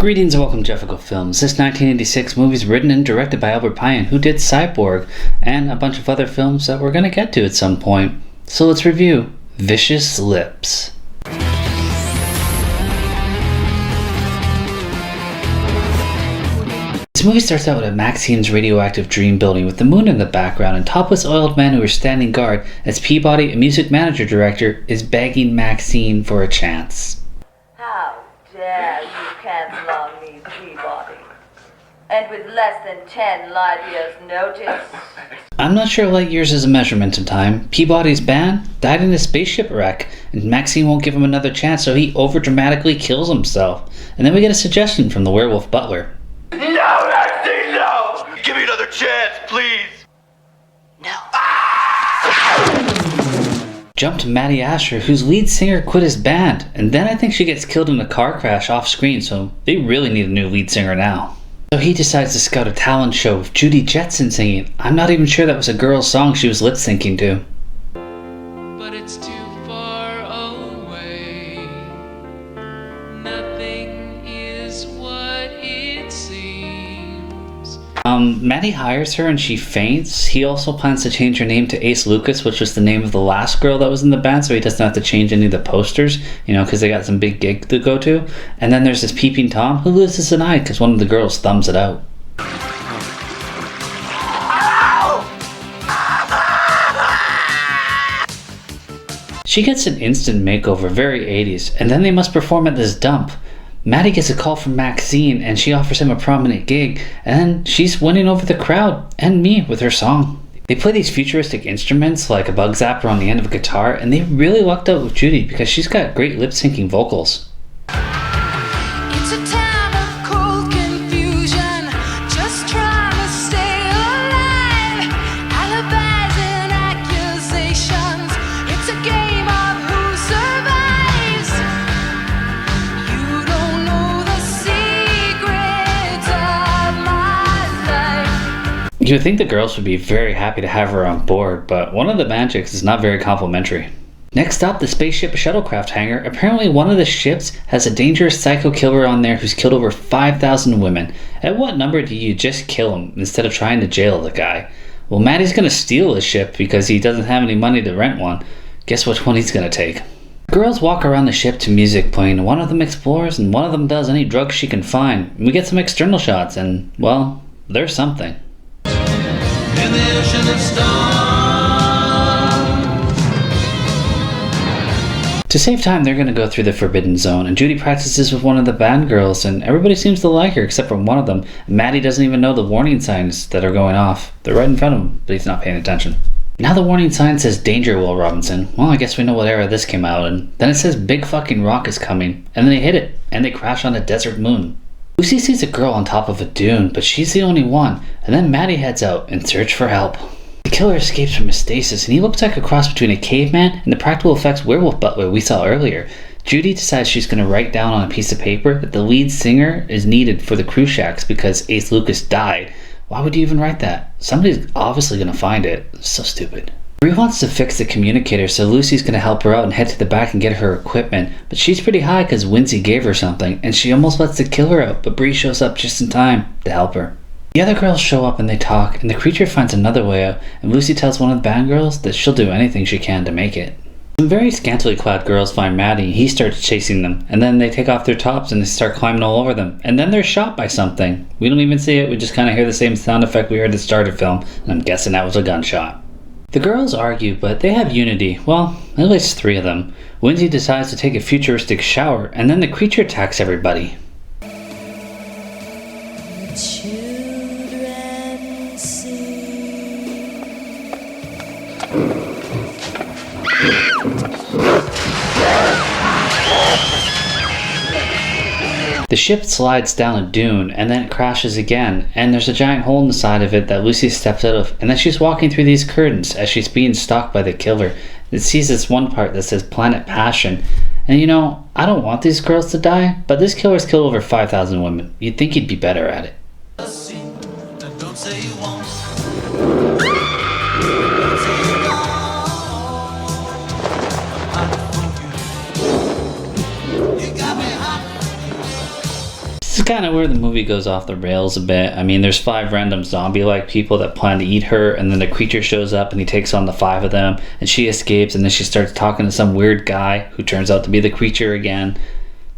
Greetings and welcome to Jefficho Films. This 1986 movie is written and directed by Pyun, who did Cyborg and a bunch of other films that we're going to get to at some point. So let's review Vicious Lips. This movie starts out with Maxine's radioactive dream building with the moon in the background and topless oiled men who are standing guard as Peabody, a music manager director, is begging Maxine for a chance. How dare you cancel on me, Peabody? And with less than 10 light years notice? I'm not sure light years is a measurement in time. Peabody's band died in a spaceship wreck, and Maxine won't give him another chance, so he overdramatically kills himself. And then we get a suggestion from the werewolf butler. No, Maxine, no! Give me another chance, please! No. Jump to Matty Asher, whose lead singer quit his band, and then I think she gets killed in a car crash off screen, so they really need a new lead singer now. So he decides to scout a talent show with Judy Jetson singing. I'm not even sure that was a girl's song she was lip syncing to. But it's too far away. Nothing is what it seems. Matty hires her and she faints. He also plans to change her name to Ace Lucas, which was the name of the last girl that was in the band, so he doesn't have to change any of the posters, because they got some big gig to go to. And then there's this peeping Tom who loses an eye because one of the girls thumbs it out. She gets an instant makeover, very 80s, and then they must perform at this dump. Matty gets a call from Maxine and she offers him a prominent gig, and then she's winning over the crowd and me with her song. They play these futuristic instruments like a bug zapper on the end of a guitar, and they really lucked out with Judy because she's got great lip syncing vocals. It's a time of cold confusion, just trying to stay alive. Alibis and accusations, it's a game of who survives. You don't know the secrets of my life. You would think the girls would be very happy to have her on board, but one of the band chicks is not very complimentary. Next up, the spaceship shuttlecraft hangar. Apparently one of the ships has a dangerous psycho killer on there who's killed over 5,000 women. At what number do you just kill him instead of trying to jail the guy? Well, Matty's gonna steal his ship because he doesn't have any money to rent one. Guess which one he's gonna take. Girls walk around the ship to music playing. One of them explores and one of them does any drugs she can find. We get some external shots and, well, there's something. In the ocean of storm. To save time, they're going to go through the Forbidden Zone, and Judy practices with one of the band girls, and everybody seems to like her except for one of them. Matty doesn't even know the warning signs that are going off. They're right in front of him, but he's not paying attention. Now the warning sign says Danger, Will Robinson. Well, I guess we know what era this came out in. Then it says Big Fucking Rock is coming, and then they hit it, and they crash on a desert moon. Lucy sees a girl on top of a dune, but she's the only one, and then Matty heads out in search for help. The killer escapes from his stasis, and he looks like a cross between a caveman and the practical effects werewolf butler we saw earlier. Judy decides she's going to write down on a piece of paper that the lead singer is needed for the crew shacks because Ace Lucas died. Why would you even write that? Somebody's obviously going to find it. It's so stupid. Bree wants to fix the communicator, so Lucy's going to help her out and head to the back and get her equipment, but she's pretty high because Wynzi gave her something, and she almost lets the killer out, but Bree shows up just in time to help her. The other girls show up and they talk, and the creature finds another way out, and Lucy tells one of the band girls that she'll do anything she can to make it. Some very scantily clad girls find Matty, he starts chasing them, and then they take off their tops and they start climbing all over them, and then they're shot by something. We don't even see it, we just kind of hear the same sound effect we heard at the start of the film, and I'm guessing that was a gunshot. The girls argue, but they have unity. Well, at least 3 of them. Wynzi decides to take a futuristic shower, and then the creature attacks everybody. Children sing. The ship slides down a dune, and then it crashes again, and there's a giant hole in the side of it that Lucy steps out of, and then she's walking through these curtains as she's being stalked by the killer. It sees this one part that says Planet Passion, and I don't want these girls to die, but this killer's killed over 5,000 women. You'd think he'd be better at it. Don't say you won't. is kind of where the movie goes off the rails a bit. I mean, there's 5 random zombie-like people that plan to eat her, and then the creature shows up and he takes on the 5 of them, and she escapes, and then she starts talking to some weird guy who turns out to be the creature again,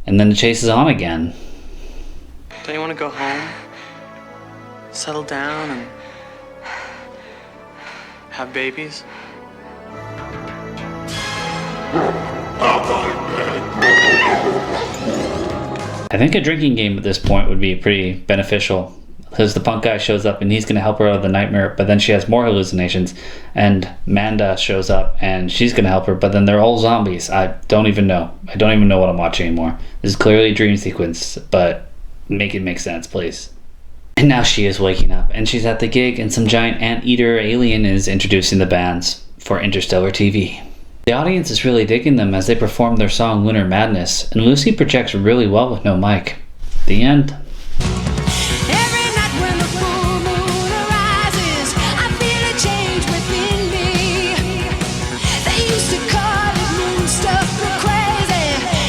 and then the chase is on again. Don't you want to go home? Settle down and have babies? I think a drinking game at this point would be pretty beneficial, because the punk guy shows up and he's going to help her out of the nightmare, but then she has more hallucinations, and Mandaa shows up and she's going to help her, but then they're all zombies. I don't even know what I'm watching anymore. This is clearly a dream sequence, but make it make sense, please. And now she is waking up, and she's at the gig, and some giant anteater alien is introducing the bands for Interstellar TV. The audience is really digging them as they perform their song Lunar Madness, and Lucy projects really well with no mic. The end. Every night when the full moon arises, I feel a change within me. They used to call it moon stuff, but crazy.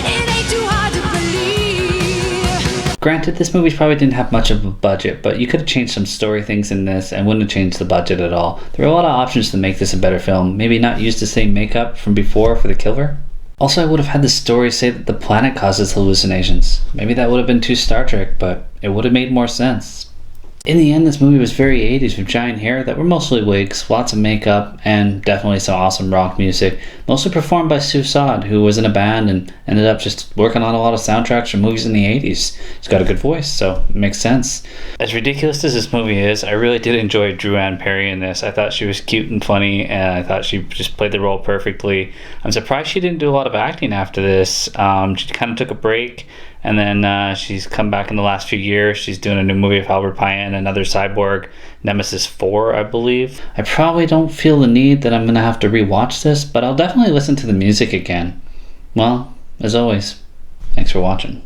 It ain't too hard to believe. Granted, this movie probably didn't have much of a budget, but you could have changed some story things in this and wouldn't have changed the budget at all. There were a lot of options to make this a better film. Maybe not use the same makeup from before for the killer. Also, I would have had the story say that the planet causes hallucinations. Maybe that would have been too Star Trek, but it would have made more sense. In the end, this movie was very 80s with giant hair that were mostly wigs, lots of makeup, and definitely some awesome rock music, mostly performed by Sue Sod, who was in a band and ended up just working on a lot of soundtracks for movies in the 80s. She's got a good voice, so it makes sense. As ridiculous as this movie is, I really did enjoy Dru-Anne Perry in this. I thought she was cute and funny, and I thought she just played the role perfectly. I'm surprised she didn't do a lot of acting after this. She kind of took a break. And then she's come back in the last few years. She's doing a new movie of Albert Pyun, another cyborg, Nemesis 4, I believe. I probably don't feel the need that I'm going to have to rewatch this, but I'll definitely listen to the music again. Well, as always, thanks for watching.